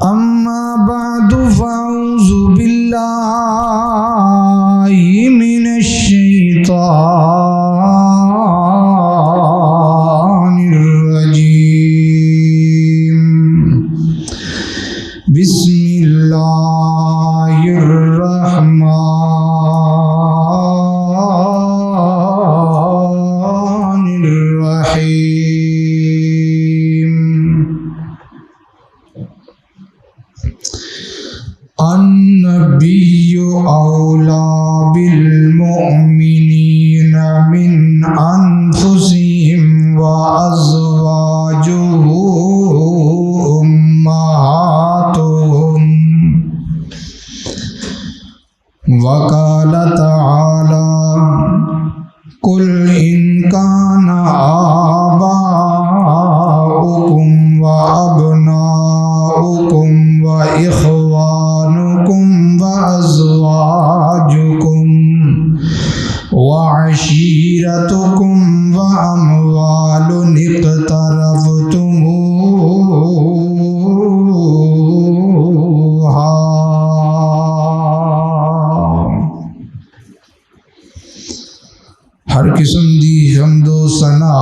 أما بعد فأعوذ بالله من الشيطان الرجيم. بسم الله الرحمن الرحيم. النبي أولى بالمؤمنين من أنفسهم وأزواجه أمهاتهم. وقال تعالى: قل إن كان آباؤكم وأبناؤكم وإخوانكم وأزواجكم وعشيرتكم وأموال اقترفتموها. ہر قسم دی حمد و ثنا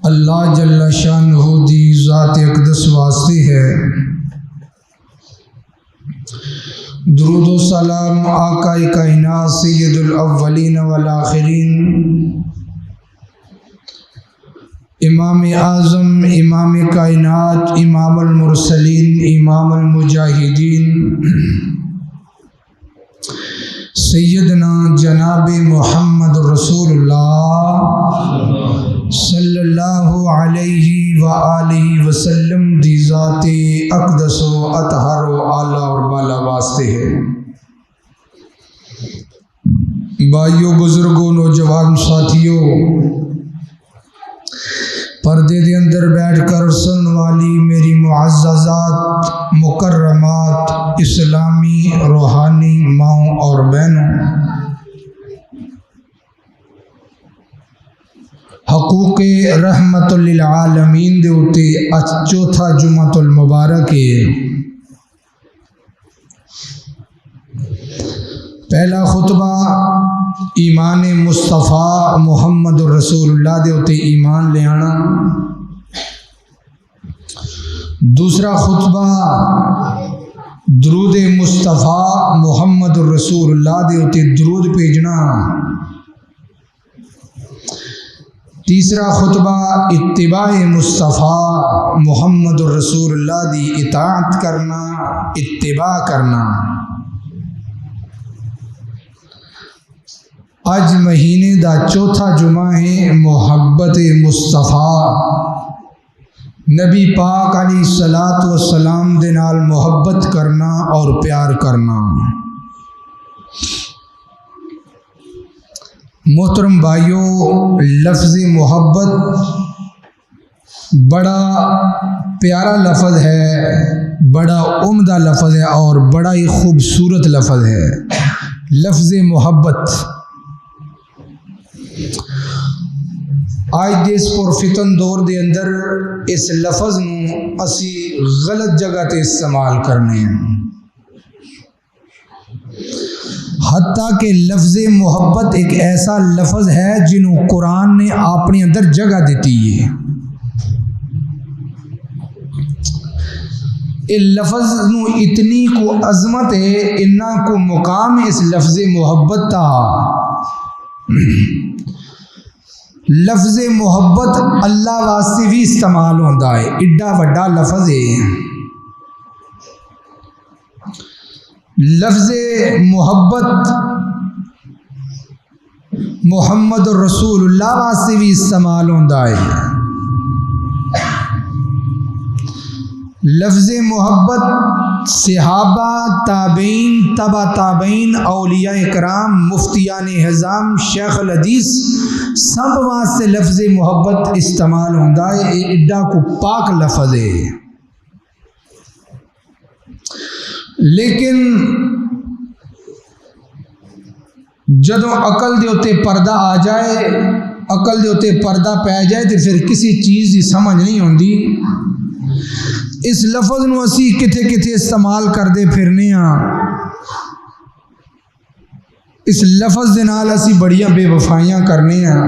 اللہ جل شانہ دی ذات اقدس واسطے ہے. درود و سلام آقا کائنات سید الاولین والآخرین، امام اعظم، امام کائنات، امام المرسلین، امام المجاہدین، سیدنا جناب محمد رسول اللہ صلی اللہ علیہ وآلہ وسلم دی ذات اقدس و اطہر و اعلیٰ اور بالا واسطے ہے. بھائیوں، بزرگوں، نوجوان ساتھیوں، پردے دے اندر بیٹھ کر سن والی میری معززات، مکرمات، اسلامی روحانی ماؤں اور بہنوں، حقوق رحمت للعالمین دے اتے اج چوتھا جمعۃ المبارک ہے. پہلا خطبہ ایمان مصطفیٰ محمد رسول اللہ دے اتے ایمان لے آنا. دوسرا خطبہ درود مصطفیٰ محمد رسول اللہ دے اتے درود بھیجنا. تیسرا خطبہ اتباع مصطفیٰ محمد رسول اللہ دی اطاعت کرنا، اتباع کرنا. اج مہینے دا چوتھا جمعہ ہے. محبت مصطفیٰ، نبی پاک علیہ الصلاۃ والسلام دے نال محبت کرنا اور پیار کرنا. محترم بھائیوں، لفظ محبت بڑا پیارا لفظ ہے، بڑا عمدہ لفظ ہے اور بڑا ہی خوبصورت لفظ ہے. لفظ محبت آج دے اس پرفتن دور دے اندر اس لفظ نو اسی غلط جگہ تے استعمال کرنے ہیں. حتیٰ کہ لفظ محبت ایک ایسا لفظ ہے جنہوں قرآن نے اپنے اندر جگہ دیتی ہے. اس لفظ نو اتنی کو عظمت ہے، اتنا کو مقام اس لفظ محبت تھا. لفظ محبت اللہ واسطے بھی استعمال ہوتا ہے، ایڈا وڈا لفظ ہے. لفظ محبت محمد رسول اللہ واسطے بھی استعمال ہوتا ہے. لفظ محبت صحابہ، تابعین، تبع تابعین، اولیاء اکرام، مفتیان اعظام، شیخ الحدیث سب واسطے لفظ محبت استعمال ہوتا ہے. ایڈا کو پاک لفظ ہے. لیکن جدوں عقل دے اتے پردہ آ جائے، عقل دے اتے پردہ پی جائے تو پھر کسی چیز کی سمجھ نہیں ہوندی۔ اس لفظ نو اسی کتھے کتھے استعمال کردے پھرنے ہاں، اس لفظ دے نال اسی بڑیاں بے وفائیاں کرنے ہاں۔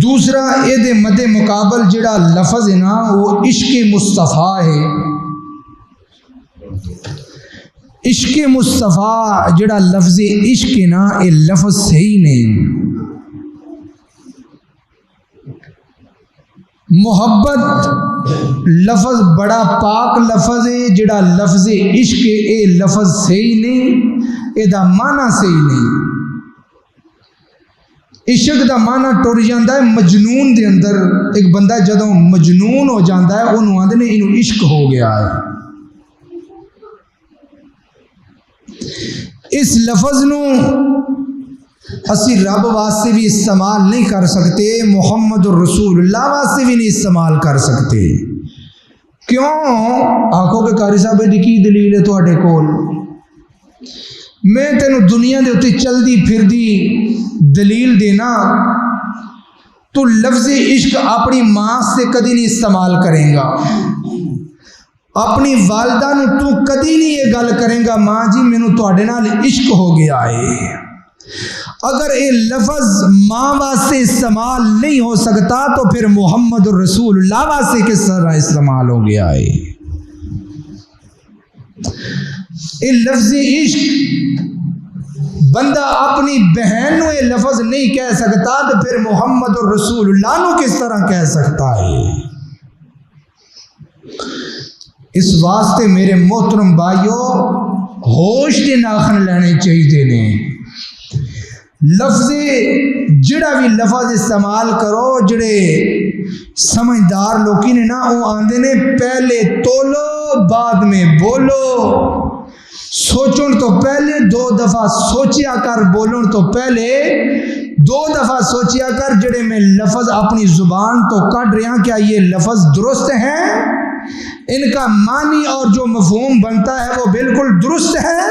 دوسرا اے دے مد مقابل جڑا لفظ ہے نا وہ عشق مصطفیٰ ہے۔ عشق مصطفیٰ جڑا لفظ عشق ہے نا یہ لفظ صحیح نہیں۔ محبت لفظ بڑا پاک لفظ ہے، جڑا لفظ عشق ہے اے لفظ صحیح نہیں، اے دا معنی صحیح نہیں۔ عشق دا معنی ٹر جاندہ ہے مجنون دے اندر، ایک بندہ جدوں مجنون ہو جاندہ ہے انہوں آندے نے انہوں عشق ہو گیا ہے۔ اس لفظ نو اسی رب واسطے بھی استعمال نہیں کر سکتے، محمد الرسول اللہ واسطے بھی نہیں استعمال کر سکتے۔ کیوں؟ آخو کہ قاری صاحب دی کی دلیل ہے تواڈے کول؟ میں تینوں دنیا دے اتے چلدی پھر دی دلیل دینا، تو لفظ عشق اپنی ماں سے کدی نہیں استعمال کریں گا، اپنی والدہ نو تو کدی نہیں یہ گل کریں گا ماں جی مینوں تواڈے نال عشق ہو گیا ہے۔ اگر یہ لفظ ماں واسطے استعمال نہیں ہو سکتا تو پھر محمد الرسول اللہ واسطے کس طرح استعمال ہو گیا ہے؟ یہ لفظ عشق بندہ اپنی بہن نو یہ لفظ نہیں کہہ سکتا تو پھر محمد الرسول اللہ نو کس طرح کہہ سکتا ہے؟ اس واسطے میرے محترم بھائیو ہوش کے ناخن لینے چاہیے نے۔ لفظ جڑا بھی لفظ استعمال کرو، جڑے سمجھدار لوکی نے نا وہ آندے نے پہلے تولو بعد میں بولو، سوچن تو پہلے 2 دفعہ سوچیا کر، بولن تو پہلے 2 دفعہ سوچیا کر۔ جڑے میں لفظ اپنی زبان تو کٹ رہا کیا یہ لفظ درست ہیں؟ ان کا معنی اور جو مفہوم بنتا ہے وہ بالکل درست ہے؟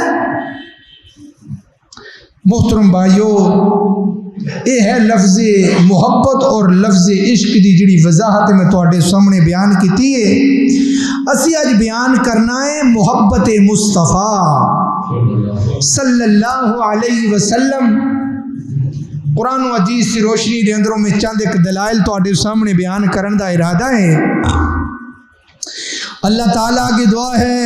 محترم بھائیو یہ ہے لفظ محبت اور لفظ عشق دی جڑی وضاحت میں تواڈے سامنے بیان کیتی ہے۔ اسی اج بیان کرنا ہے محبت مصطفیٰ صلی اللہ علیہ وسلم۔ قرآن و حدیث کی روشنی دے اندروں میں چند ایک دلائل تواڈے سامنے بیان کرن دا ارادہ ہے۔ اللہ تعالیٰ کی دعا ہے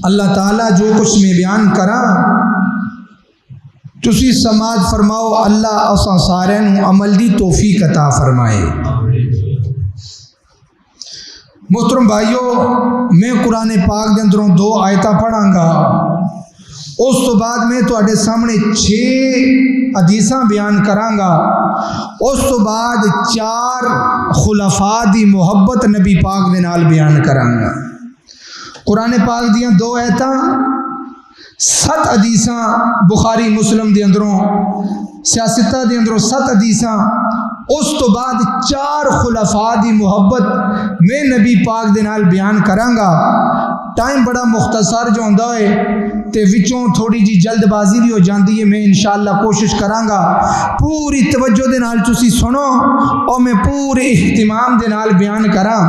اللہ تعالیٰ جو کچھ میں بیان کرا تسی سماعت فرماؤ، اللہ اساں سارے نو عمل دی توفیق عطا فرمائے۔ محترم بھائیو میں قرآن پاک دے اندروں 2 آیتاں پڑھاں گا، اس تو بعد میں تواڈے سامنے 6 حدیثاں بیان کراں گا، اس تو بعد 4 خلفاء دی محبت نبی پاک دے نال بیان کراں گا۔ قرآن پاک دیاں 2 آیتاں، 7 حدیثاں بخاری مسلم دے اندروں، سیاستہ دے اندروں 7 حدیثاں، اس تو بعد 4 خلفاء دی محبت میں نبی پاک دے نال بیان کراں گا۔ ٹائم بڑا مختصر جو ہوندا ہے تے وچوں تھوڑی جی جلد بازی بھی ہو جاندی ہے، میں انشاءاللہ کوشش کراں گا پوری توجہ دے نال تسی سنو اور میں پورے اہتمام دے نال بیان کراں۔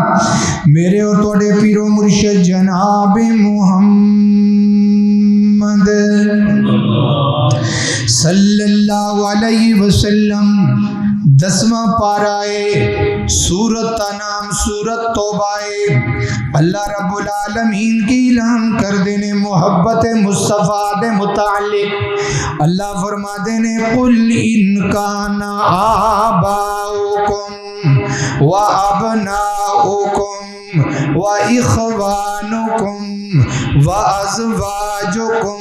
میرے اور تواڈے پیر و مرشد جناب محمد صلی اللہ علیہ وسلم 10واں پارہ ہے، سورت کا نام سورت توبہ ہے۔ اللہ رب العالمین کی اعلان کر دینے محبت مصطفیٰ دے متعلق اللہ فرما دینے قل ان کان آباؤکم و ابناؤکم و اخوانکم و ازواجکم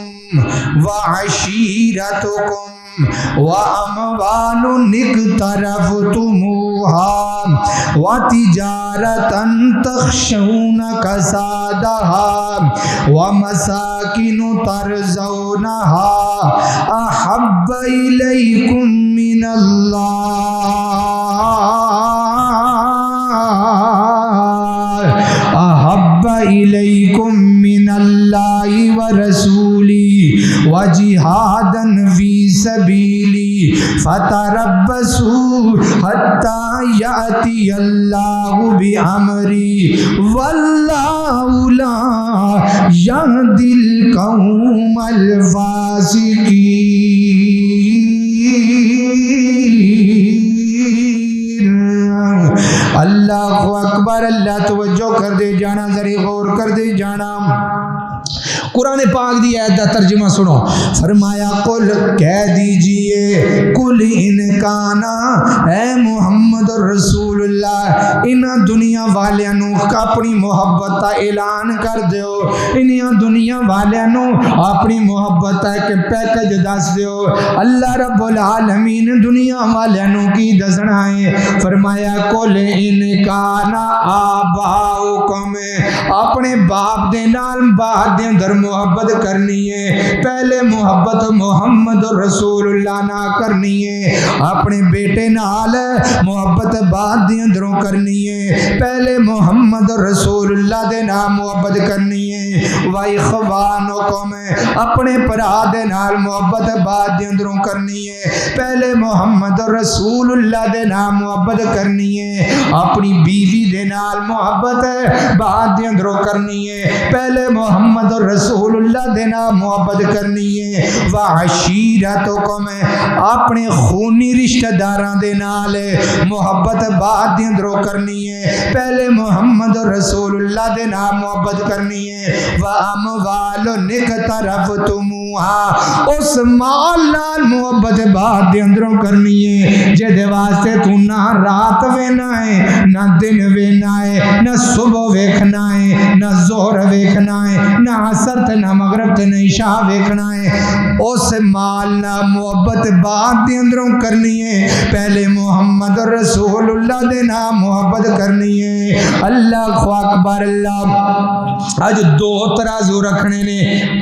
و عشیرتکم وَأَمْوَالٌ اقْتَرَفْتُمُوهَا وَتِجَارَةً تَخْشَوْنَ كَسَادَهَا وَمَسَاكِنُ تَرْضَوْنَهَا أَحَبَّ إِلَيْكُم مِّنَ اللَّهِ وَرَسُولِهِ وَجِهَادًا فِي سَبِيلِهِ فتربصوا حتى يأتي الله بأمره والله لا يهدي القوم الفاسقين۔ اللہ اکبر، اللہ توجہ کر دے جانا، ذرا غور کر دے جانا۔ قرآن پاک دی آیت دا ترجمہ سنو، فرمایا قل کہہ دیجئے، قل ان کانا، اے محمد رسول اللہ، ان دنیا والیاں نو اپنی محبت دا اعلان کر دیو، انہاں دنیا والیاں نو اپنی محبت دا ایک پیکج دس دیو۔ اللہ رب العالمین دنیا والیاں نو کی دسنا ہے؟ فرمایا قل ان کانا آباؤکم، اپنے باپ دے نال بعد دے اندر محبت کرنی ہے، پہلے محبت محمد رسول اللہ نہ کرنی ہے، اپنے بیٹے نال محبت بعد دے اندروں کرنی ہے، پہلے محمد رسول اللہ دے نام محبت کرنی ہے، وَإِخْوَانُكُمْ، اپنے پرا دے نال محبت بعد دے اندروں کرنی ہے، پہلے محمد رسول اللہ دے نام محبت کرنی ہے، اپنی بیوی دے نال محبت بعد دے اندروں کرنی ہے، پہلے محمد رسول اللہ دے نام محبت کرنی ہے، وعشیرتکم، اپنے خونی رشتہ داراں دے نال محبت بعد دے اندروں کرنی ہے، پہلے محمد رسول اللہ دے نام محبت کرنی ہے، واموال اقترفتموہا، اس مال نال محبت بعد دے اندروں کرنی ہے جے واسطے تو نہ رات وینا ہے، نہ دن وینا ہے، نہ صبح ویکھنا ہے، نہ ظہر ویکھنا ہے، نہ عصر تے نہ مغرب تے نہ عشاء ویکھنا ہے، اس مال نہ محبت بعد دے اندروں کرنی ہے، پہلے محمد رسول اللہ دے نام محبت کرنی ہے۔ اللہ اکبر، اللہ اج دو ترازو رکھنے نے،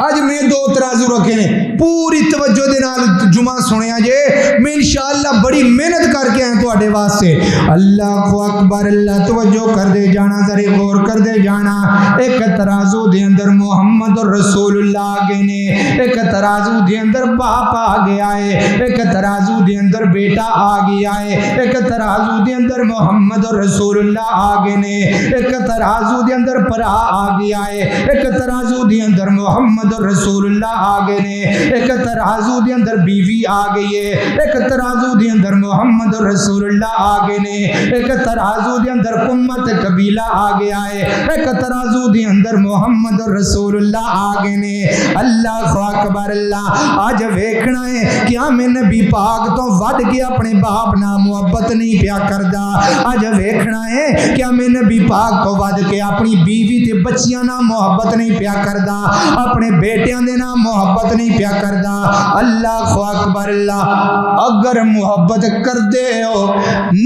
اج میں دو ترازو رکھے نے، پوری توجہ دے نال جمعہ سنیا جے، میں انشاءاللہ بڑی محنت کر کے ہیں تواڈے واسطے۔ اللہ اکبر، اللہ توجہ کر دے جانا، ذرا غور کر دے جانا۔ ایک ترازو دے اندر محمد رسول اللہ آگے نے، ایک ترازو دے اندر باپ آ گیا ہے، ایک ترازو دے اندر بیٹا آ گیا ہے، ایک ترازو دے اندر محمد رسول اللہ آگے نے، ایک ترازو دے اندر پرا آ گیا ہے، ایک ترازو دے اندر محمد رسول اللہ آگے نے، ایک ترازو دے اندر بیوی آ گئی ہے، ایک ترازو دے اندر محمد رسول اللہ آگے نے، ایک ترازو دے اندر امت قبیلہ آ گیا ہے، ایک ترازو دے اندر محمد رسول اللہ آگے نے۔ اللہ اکبر، اللہ آج ویکھنا ہے کیا میں نبی پاک تو ود کے اپنے باپ نہ محبت نہیں پیا کردا، آج ویکھنا ہے کیا میں نبی پاک تو ود کے اپنی بیوی تے بچیاں نہ محبت نہیں پیا کردا، اپنے بیٹیاں دے نہ محبت نہیں پیا کردا۔ اللہ اکبر، اللہ اگر محبت کردے ہو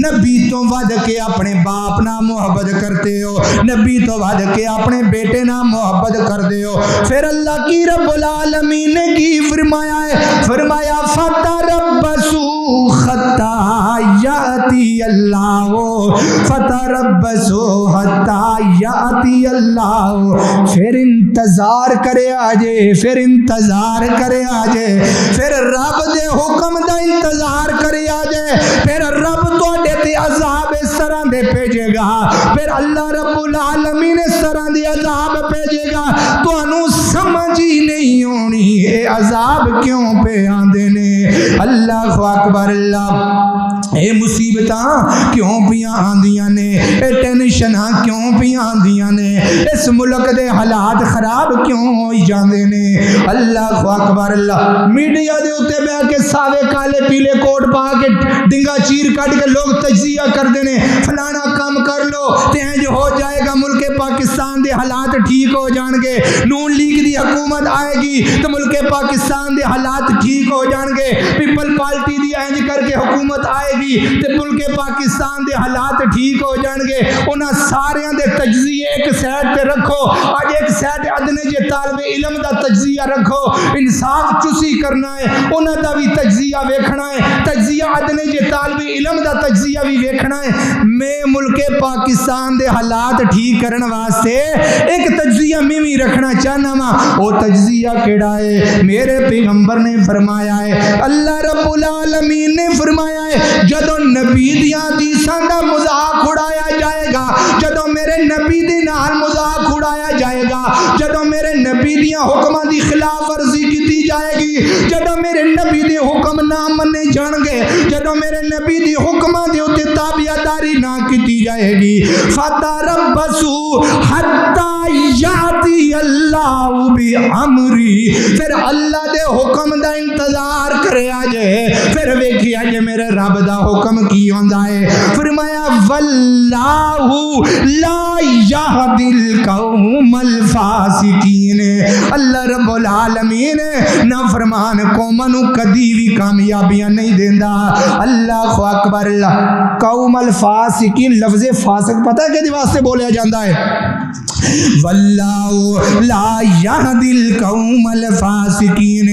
نبی تو ود کے اپنے باپ نہ محبت کرتے ہو، نبی تو ود کے اپنے بیٹے نہ محبت کردے ہو، پھر اللہ کی رب العالمین نے کی فرمایا ہے، فرمایا فتربصوا حتی یاتی اللہ، فتربصوا حتی یاتی اللہ، پھر انتظار کرے آجے، پھر انتظار کرے آجے، پھر رب دے حکم دا انتظار کرے آجے، پھر رب تو دیتے عذاب اس طرح دے بھیجے گا، پھر اللہ رب العالمین اس طرح دے عذاب بھیجے گا، تو انہوں سمجھ ہی نہیں ہونی اے عذاب کیوں پہ آندے نے۔ اللہ اکبر، اللہ اے مصیبتاں کیوں پیاں آندیاں نے، اے ٹینشناں کیوں پیاں آندیاں نے، اس ملک دے حالات خراب کیوں ہوئی جاندے نے۔ اللہ اکبر، اللہ میڈیا دے اتے بہ کے ساوے کالے پیلے کوٹ پا کے ڈنگا چیر کٹ کے لوگ تجزیہ کر دینے، فلانا کام کر لو تے انج ہو جائے گا، ملک پاکستان دے حالات ٹھیک ہو جان گے، نون لیگ دی حکومت آئے گی تو ملک پاکستان دے حالات ٹھیک ہو جان گے، پیپل پارٹی دی انج کر کے کے حکومت آئے گی تے ملک پاکستان دے حالات ٹھیک ہو جان گے. انہاں ساریاں دے تجزیے ایک سائڈ تے رکھو. اج ایک سائڈ ادنے جے طالب علم دا تجزیہ رکھو, انصاف چوسی کرنا ہے, انہاں دا بھی تجزیہ ویکھنا ہے. تجزیہ ادنے جے طالب علم دا تجزیہ بھی ویکھنا ہے. میں ملک پاکستان دے حالات ٹھیک کرن واسطے ایک تجزیہ میں رکھنا چاہنا وا. او تجزیہ کیڑا ہے؟ میرے پیغمبر نے فرمایا ہے, اللہ رب العالمین نے فرمایا ہے, جدوں نبی دیاں حدیثاں دا مذاق اڑایا جائے گا, جدوں میرے نبی دے نال مذاق اڑایا جائے گا, جدوں میرے نبی دیاں حکماں دی خلاف ورزی کیتی جائے گی, جدوں میرے نبی دے حکم نہ منے جان گے, جدوں میرے نبی دی حکماں دے اوتے تابعداری نہ کیتی جائے گی, فتربصوا حتی یاتی اللہ بامری, پھر اللہ دے حکم دا انتظار کریا جے, پھر ویکھیا جے میرے رب دا حکم کی ہوندا ہے. فرمایا واللہ لا یہدی القوم الفاسقین, اللہ رب العالمین نافرمان قوماں نو کدی بھی کامیابیاں نہیں دیندا. اللہ اکبر. اللہ قوم الفاسقین, لفظ فاسق پتہ ہے کہ واسطے بولیا جاندا ہے؟ واللہ لا یہدی القوم الفاسقین,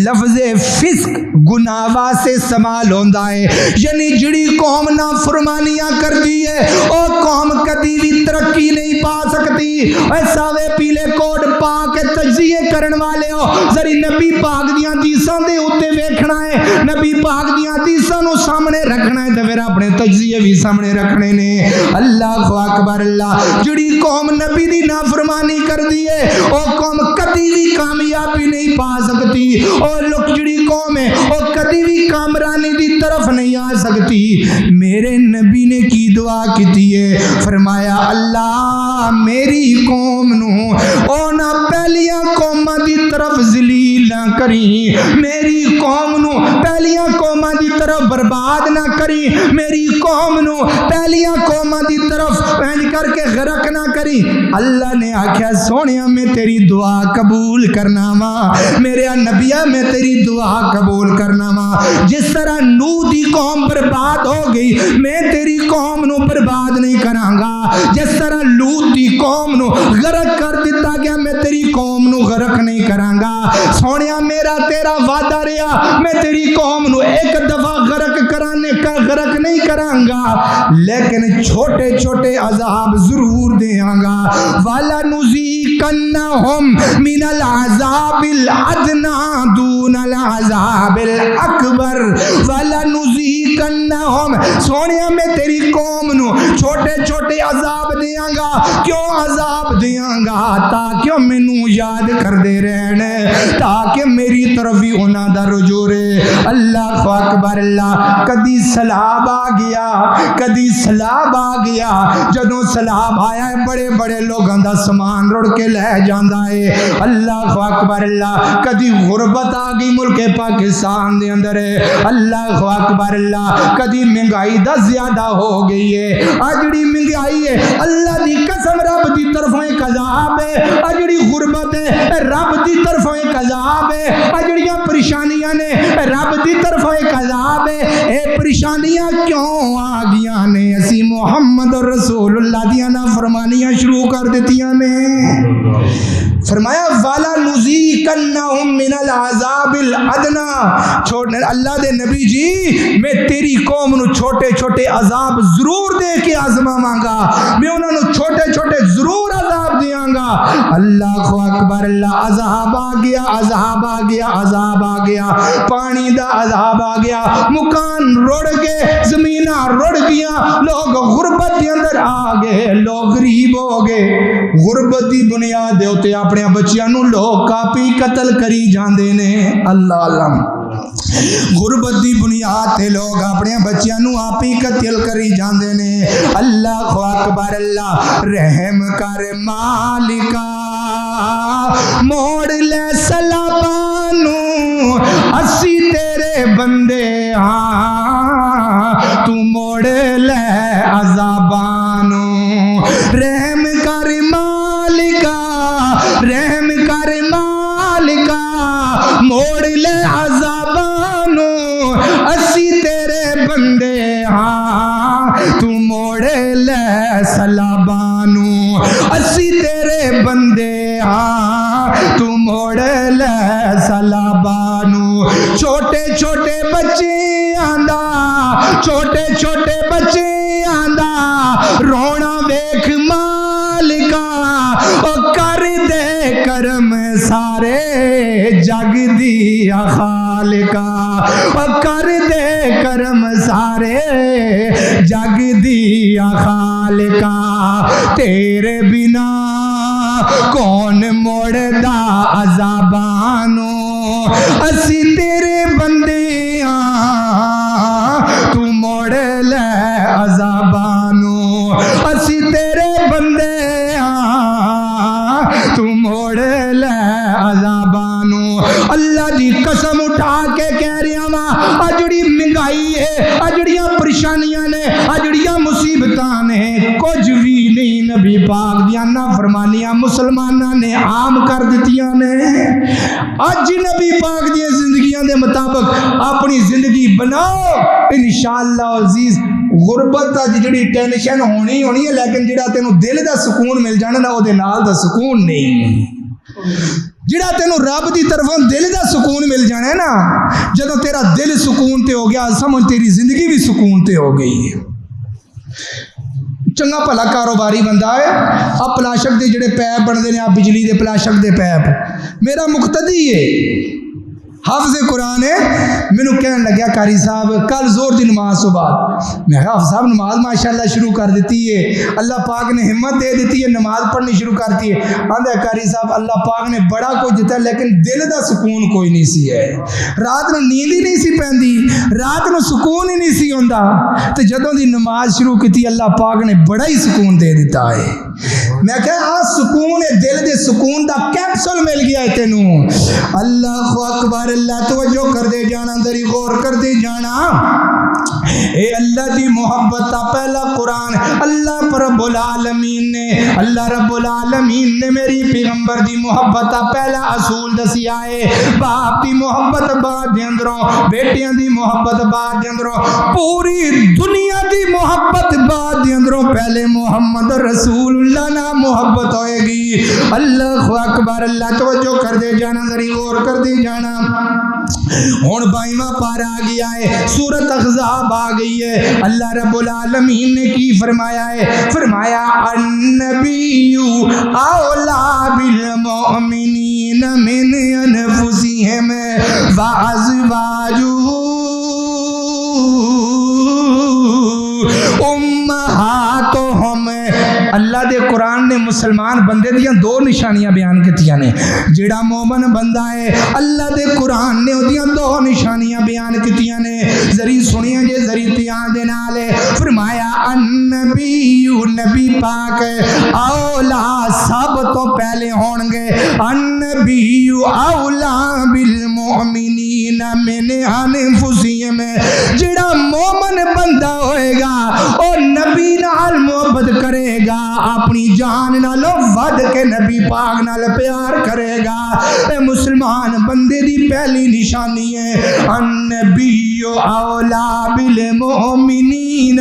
لفظ فسق گناہ واسطے استعمال ہوندا ہے, یعنی جڑی قوم نافرمانیاں کردی ہے او قوم کدی بھی ترقی نہیں پا سکتی. ایسا وے پیلے کوٹ پا کے تجزیے کرن والے ہو, ذری نبی پاک دیاں حدیثاں دے اوتے ویکھنا ہے, نبی پاک دیاں حدیثاں نو سامنے رکھنا ہے تے پھر اپنے تجزیے بھی سامنے رکھنے نے. اللہ اکبر. اللہ جڑی قوم نبی دی نافرمانی کردی ہے او قوم کدی بھی کامیابی نہیں پا سکتی, اور لوگ جڑی قوم ہے او کدی بھی کامرانی دی طرف نہیں آ سکتی. میرے نبی نے کی دعا کیتی ہے, فرمایا اللہ میری قوم نو او نہ پہلیاں قوماں دی طرف ذلیل نہ کری, میری قوم نو پہلیاں قوماں دی طرف برباد نہ کری, میری قوم نو پہلیاں قوماں دی طرف پہنچ کر کے غرق نہ کری. اللہ نے آکھیا سونیا میں تیری دعا قبول کرنا وا, میرے نبیہ میں تیری دعا قبول کرنا وا. جس طرح نوح دی قوم برباد ہو گئی, میں تیری قوم نو برباد نہیں کراں گا. جس طرح لوط دی قوم نو غرق کر دیتا گیا, میں تیری قوم نو غرق نہیں کراں گا. سونیا میرا تیرا وعدہ رہا, میں تیری قوم نو ایک دفعہ غرق کرانے کا غرق نہیں کراں گا, لیکن چھوٹے چھوٹے عذاب ضرور دیاں گا. والا نذیقنہم من العذاب الادنی دون العذاب الاکبر. والا نذیقنہم, سونیا میں تیری قوم نو چھوٹے چھوٹے عذاب دیاں گا. کیوں عذاب دیاں گا؟ تاکہ مینوں یاد کر دے رہن, تاکہ میری طرف ہی انہاں دا رجوع رہے. اللہ اکبر. اللہ کدی سیلاب آ گیا, کدی سیلاب آ گیا, جدوں سیلاب آیا ہے بڑے بڑے لوگاں دا سامان رڑ کے لے جاندا ہے. اللہ اکبر. اللہ کدی غربت آ گئی ملک پاکستان دے اندر ہے. اللہ اکبر. اللہ کدی مہنگائی دا زیادہ ہو گئی ہے. اجڑی مہنگائی ہے اللہ دی قسم رب دی طرفوں ایک عذاب ہے, اجڑی غربت ہے رب دی طرفوں ایک عذاب ہے, اجڑیاں پریشانیاں نے رب دی طرفوں ایک عذاب ہے. اے پریشانیاں کیوں آ گیاں نے؟ اسی محمد رسول اللہ دیاں نافرمانیاں شروع کر دیتیاں نے. فرمایا والا نذیقنہم من العذاب الادنی, چھوڑنے اللہ دے نبی جی میں تیری قوم نو چھوٹے چھوٹے عذاب ضرور دے کے آزماواں گا, میں انہاں نو چھوٹے چھوٹے ضرور عذاب دیاں گا. اللہ اکبر. اللہ عذاب آ گیا, عذاب آ گیا, عذاب آ گیا, پانی دا عذاب آ گیا, مکان رڑ گئے, زمیناں رڑ گیاں, لوگ غربت دے اندر آ گئے, لوگ غریب ہو گئے. غربت دی بنیاد دے اوتے اپنے بچیاں نو لوگ کاپی قتل کری جاندے نے. اللہ اللہ. غربت دی بنیاد تے لوگ اپنے بچیاں نو آپ ہی قتل کری جاندے نے. اللہ اکبر. اللہ رحم کر مالکا, موڑ لے سلابانو, اسی تیرے بندے ہاں, تو موڑ لے عذابانو. رحم کر مالکا, رحم کر مالکا, موڑ لے عذابانو, اسی تیرے ہاں تو موڑ لے سلابانو اسی تیرے بندے ہاں تو موڑ لے سلابانو چھوٹے چھوٹے بچے آندا چھوٹے چھوٹے بچے آندا رونا ویکھ مالکا او کر دے کرم سارے جگ دیا خالقا او کر دے کرم سارے جگ دیا خالقا تیرے بنا کون موڑدا عذابانو اسی تیرے بندے ہاں تو موڑ لے عذابانو اسی تیرے بندے ہاں تو موڑ لے عذابانو اللہ دی قسم اٹھا کے کہہ رہا وا اجڑی مہنگائی ہے اجڑیاں پریشانیاں نے اجڑیاں مصیبتاں نے کچھ بھی نہیں نبی پاک دیاں نافرمانیاں مسلماناں نے عام کر دتیاں نے اج نبی پاک دی زندگیاں دے مطابق اپنی زندگی بناؤ انشاءاللہ عزیز غربت دا جڑی ٹینشن ہونی ہے لیکن جڑا تینوں دل دا سکون مل جانا نا او دے نال دا سکون نہیں جڑا تینوں رب دی طرفوں دل دا سکون مل جانا ہے نا جدوں تیرا دل سکون تے ہو گیا سمجھ تیری زندگی بھی سکون تے ہو گئی ہے چنگا بھلا کاروباری بندہ ہے اب پلاسٹک دے جڑے پیپ بنتے ہیں آپ بجلی دے پلاسٹک دے پیپ میرا مقتدی ہے حافظ قرآن ہے مینوں کہن لگیا قاری صاحب کل زور دی نماز تو بعد میں کہا حافظ صاحب نماز ماشاءاللہ شروع کر دیتی ہے اللہ پاک نے ہمت دے دیتی ہے نماز پڑھنی شروع کرتی ہے آندھا قاری صاحب اللہ پاک نے بڑا کچھ دیتا ہے لیکن دل دا سکون کوئی نہیں سی ہے رات نو نیند ہی نہیں سی پیندی رات نو سکون ہی نہیں سی ہوندا تے جدوں دی نماز شروع کیتی اللہ پاک نے بڑا ہی سکون دے دیتا ہے میں کہا سکون ہے دل دے سکون دا کیپسول مل گیا ہے تینوں اللہ اکبر اللہ توجہ کر دے جانا دری غور کر دے جانا اے اللہ دی محبت تا پہلا قرآن اللہ رب العالمین نے میری پیغمبر دی محبت تا پہلا اصول دسی آئے باپ دی محبت بعد دے اندروں بیٹیاں دی محبت بعد دے اندروں پوری دنیا دی محبت بعد دے اندروں پہلے محمد رسول اللہ نہ محبت ہوئے گی اللہ اکبر اللہ توجہ کر دے جانا ذری غور کر دے جانا ہون بائیواں پارا آ گیا ہے سورت احزاب آ گئی ہے اللہ رب العالمین نے کی فرمایا ہے فرمایا النبی اولا بالمؤمنین من انفسہم وازواجہ امہاتہم اللہ دے قرآن نے مسلمان بندے دیاں دو نشانیاں بیان کیتیاں نے جیڑا مومن بندہ ہے اللہ دے قرآن نے دیاں دو نشانیاں بیان کیتیاں نے ذری سنیاں جے ذری تیان دے نالے فرمایا النبی نبی پاک اولا سب تو پہلے ہون گے النبی اولا بالمؤمنین من انفسہم جیڑا مومن بندہ ہوئے گا اور نبی نال محبت کرے گا اپنی جان نالو ود کے نبی پاک نال پیار کرے گا اے مسلمان بندے دی پہلی نشانی ہے النبی اولا بالمؤمنین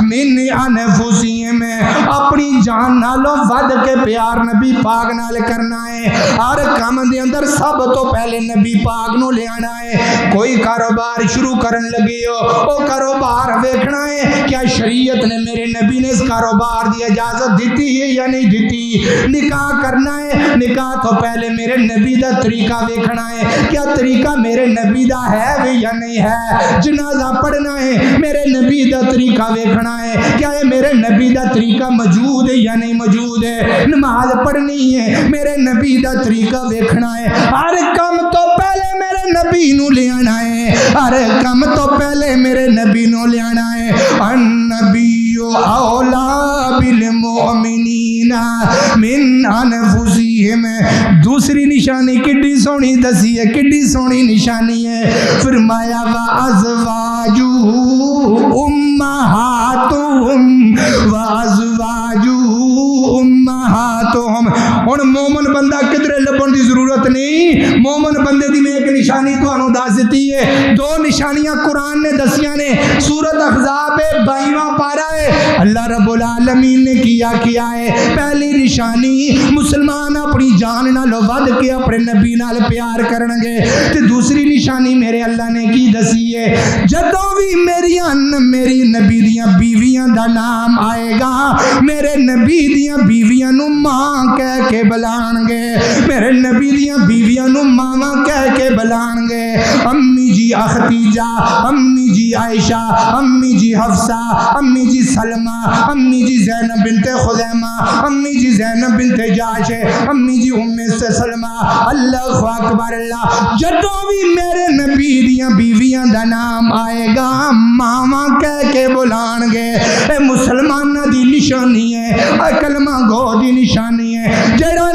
من انفسہم اپنی جان نالو ود کے پیار نبی پاک نال کرنا ہے ہر کام دے اندر سب تو پہلے نبی پاک نو لے آنا ہے کوئی کاروبار شروع کرن لگے ہو او کاروبار ویکھنا ہے کیا شریعت نے میرے نبی نے اس کاروبار دی اجازت دیتی ہے یا نہیں دیتی نکاح کرنا ہے نکاح تو پہلے میرے نبی دا طریقہ ویکھنا ہے کیا طریقہ میرے نبی دا ہے بھی یا نہیں ہے جنازہ پڑھنا ہے میرے نبی دا طریقہ ویکھنا ہے کیا یہ میرے نبی دا طریقہ موجود ہے یا نہیں موجود ہے نماز پڑھنی ہے میرے نبی دا طریقہ ویکھنا ہے ہر کام تو پہلے میرے نبی نو لے آنا ہے ہر کام تو پہلے میرے نبی نو لے آنا ہے النبی اولا بالمؤمنین من انفسہم دوسری نشانی کڈی سونی دسی ہے کڈی سونی نشانی ہے فرمایا وازواجہ امہاتہم وازواجہ امہاتہم ہن مومن بندہ کدھر لبن دی ضرورت نہیں مومن بندے دی میں ایک نشانی تانوں دس دتی ہے، دو نشانیاں قرآن نے دسیاں نے، سورۃ احزاب 22واں پارہ ہے، اللہ رب العالمین نے کیا ہے، پہلی نشانی مسلمان اپنی جان نالوں ود کے اپنے نبی نال پیار کرن گے، تے دوسری نشانی میرے اللہ نے کی دسی ہے، جدوں بھی میری نبی دیاں بیویاں دا نام آئے گا، میرے نبی دیاں بیویاں نو ماں کہہ کے بلان گے، میرے نبی دیاں بیویاں نو ماما کہہ کے بلان گے، امی جی ختیجہ، امی جی عائشہ، امی جی حفصہ، امی جی سلمہ، امی جی زینب بنت خزیمہ، امی جی زینب بنت جاش، امی جی ام سلمہ، اللہ اکبر اللہ، جدوں بھی میرے نبی دیاں بیویاں دا نام آئے گا ماما کہہ کے بلان گے، اے مسلمانہ دی نشانی ہے، اے کلمہ گو دی نشانی ہے، جڑا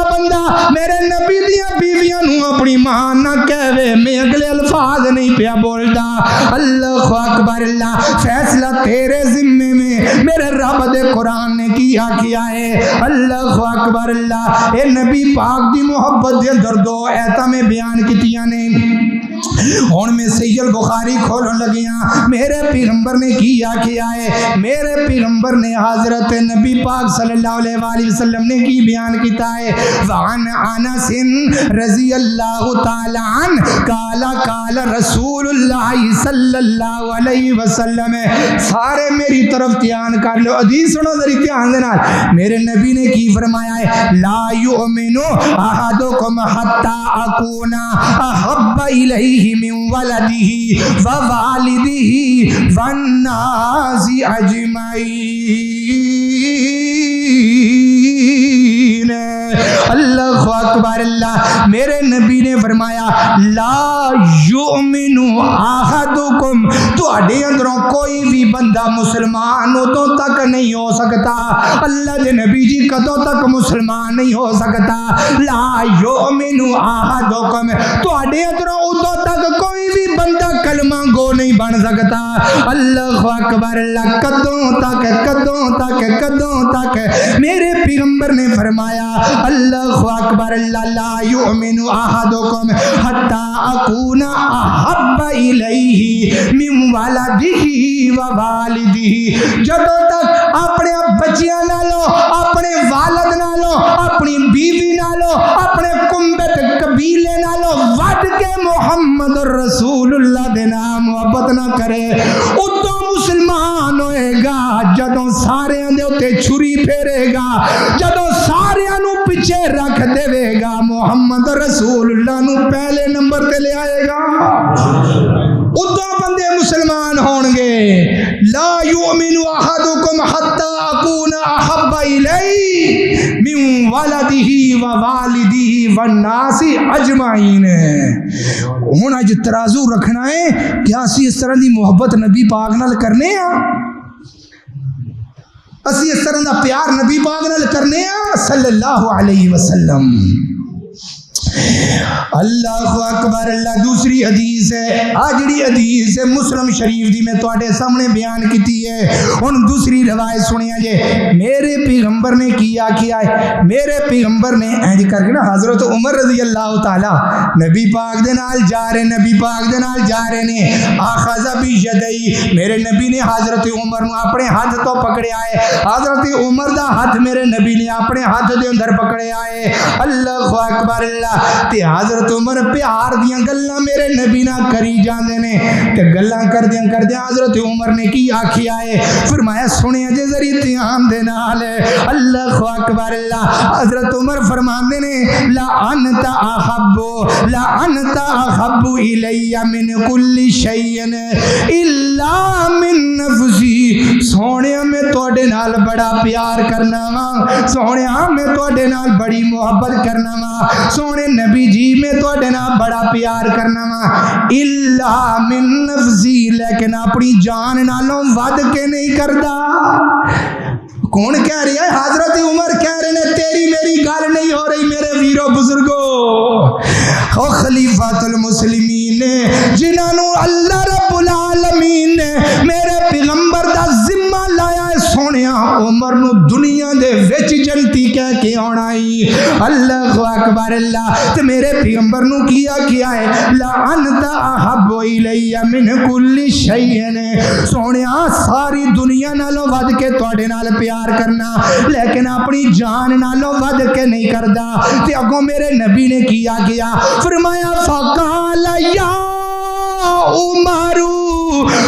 بندہ میرے نبی دیاں بیویاں نو اپنی ماں نہ کہوے، میں اگلے الفاظ نہیں پیا بولدا، اللہ اکبر اللہ، فیصلہ تیرے ذمے میں، میرے رب دے قرآن نے کیا ہے، اللہ اکبر اللہ، اے نبی پاک دی محبت دے اندر دو ایتاں میں بیان کیتیاں نے، ہن میں صحیح البخاری کھولن لگیاں، میرے پیغمبر نے کیا ہے، میرے پیغمبر نے حضرت نبی پاک صلی اللہ علیہ وآلہ وسلم نے کی بیان کیتا ہے، وعن انس رضی اللہ تعالی عنہ قال رسول اللہ صلی اللہ علیہ وسلم، سارے میری طرف دھیان کر لو، حدیث سنو ذرا دھیان دے نال، میرے نبی نے کی فرمایا ہے، لا یؤمن احدکم حتی اکون احب الیہ من ولدہ ووالدہ والناس اجمعین، اللہ اکبر اللہ، میرے نبی نے فرمایا لا یؤمن احدکم، تہاڈے اندروں کوئی بھی بندہ مسلمان ادوں تک نہیں ہو سکتا، اللہ دے نبی جی کدوں تک مسلمان نہیں ہو سکتا، لا یؤمن احدکم، تہاڈے اندروں ادوں تک کوئی بھی بندہ کلمہ گو نہیں بن سکتا، اللہ اکبر اللہ، کدوں تک میرے پیغمبر نے فرمایا، اللہ اکبر اللہ، لا یؤمن احدکم حتی اکون احب الیہ من ولدہ ووالدہ، جدوں تک اپنے بچیاں نالوں، اپنے والد نالوں، اپنی بیوی نالوں، اپنے کنبت قبیلے نالوں ود کے محمد رسول اللہ دے نام محبت نہ کرے، اتوں مسلمان ہوئے گا جدوں سارے دے اتے چھری پھیرے گا، جدوں سارے نو پیچھے رکھ دے گا، محمد رسول اللہ نو پہلے نمبر تے لے آئے گا، اتوں بندے مسلمان ہون گے، لا یؤمن احدکم حتی اکون احب الیہ من ولدہ ووالدہ والناس اجمعین۔ ہن اج ترازو رکھنا ہے کہ اسی اس طرح دی محبت نبی پاک نال کرنے ہاں، اسی اس طرح دا پیار نبی پاک نال کرنے ہاں صلی اللہ علیہ وسلم، اللہ اکبر اللہ۔ دوسری حدیث ہے، آجڑی حدیث ہے مسلم شریف دی میں تواڈے سامنے بیان کیتی ہے، ان دوسری روایت سنیا جے، میرے پیغمبر نے کیا ہے، میرے پیغمبر نے اینج کر کے نا حضرت عمر رضی اللہ تعالی نبی پاک دے نال جا رہے، نبی پاک دے نال جا رہے نے، اخذ بیدئی، میرے نبی نے حضرت عمر نو اپنے ہاتھ تو پکڑیا ہے، حضرت عمر دا ہاتھ میرے نبی نے اپنے ہاتھ دے اندر پکڑیا ہے، اللہ اکبر اللہ، تے حضرت عمر پیار دیاں گلاں میرے نبی نہ کری جاندے نے، تے گلاں کردیاں حضرت عمر نے کی آکھیا ہے، فرمایا سنیا جے ذری دھیان دے نال، اللہ اکبر اللہ، حضرت عمر فرماندے نے لا انت احب الی من کل شیء الا من نفسی، سونیا میں تواڈے نال بڑا پیار کرنا وا، سونیا میں تواڈے نال بڑی محبت کرنا وا، سونے نبی جی میں تواڈے نال بڑا پیار کرنا وا، الا من نفسی، لیکن اپنی جان نالوں ود کے نہیں کردا۔ کون کہہ رہی ہے؟ حضرت عمر کہہ رہے ہیں، تیری میری گل نہیں ہو رہی میرے ویرو بزرگو، او خلیفۃ المسلمین نے جنہوں اللہ رب العالمین نے میرے پیغمبر دا ذمہ لایا ہے، سونیا عمر نو دنیا دے وچ جنتی کہہ کے آنا ہی. اللہ اکبر اللہ. تے میرے پیغمبر نو کیا ہے لا انت احب الی من کل شیء. سونیا ساری دنیا نالوں ود کے تواڈے نال پیار کرنا لیکن اپنی جان نالوں ود کے نہیں کردا. تے اگوں میرے نبی نے کیا فرمایا فقال یا عمر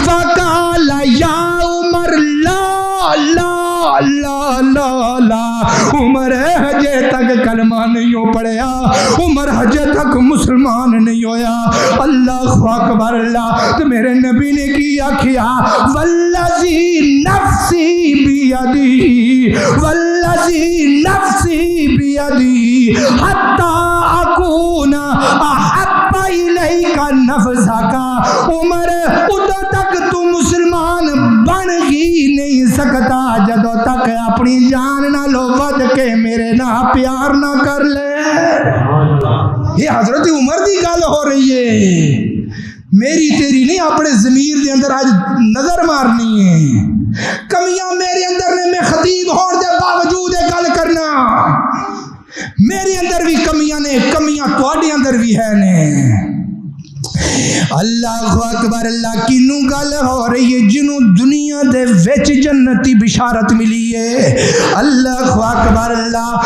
فقال یا عمر لا لا لا لا لا. عمر ہجے تک کلمہ نہیں پڑھیا, عمر ہجے تک مسلمان نہیں ہویا. اللہ اکبر اللہ. تو میرے نبی نے کیا والذی نفسی بیدی والذی نفسی بیدی حتی اکون احب الیک نفسک. عمر ادھر تک تو مسلمان بن ہی نہیں سکتا جدو تک اپنی جان نہ لو ود کے میرے نہ پیار نہ کر لے. یہ حضرت عمر دی گل ہو رہی ہے, میری تیری نہیں. اپنے ضمیر دے اندر آج نظر مارنی ہے. کمیاں میرے اندر نے, میں خطیب ہون دے باوجود گل کرنا, میرے اندر بھی کمیاں نے, کمیاں تواڈے اندر بھی ہے نے. اللہ اکبر اللہ. کینوں گل ہو رہی ہے جنوں دنیا دے وچ جنتی بشارت ملی ہے. اللہ اکبر اللہ.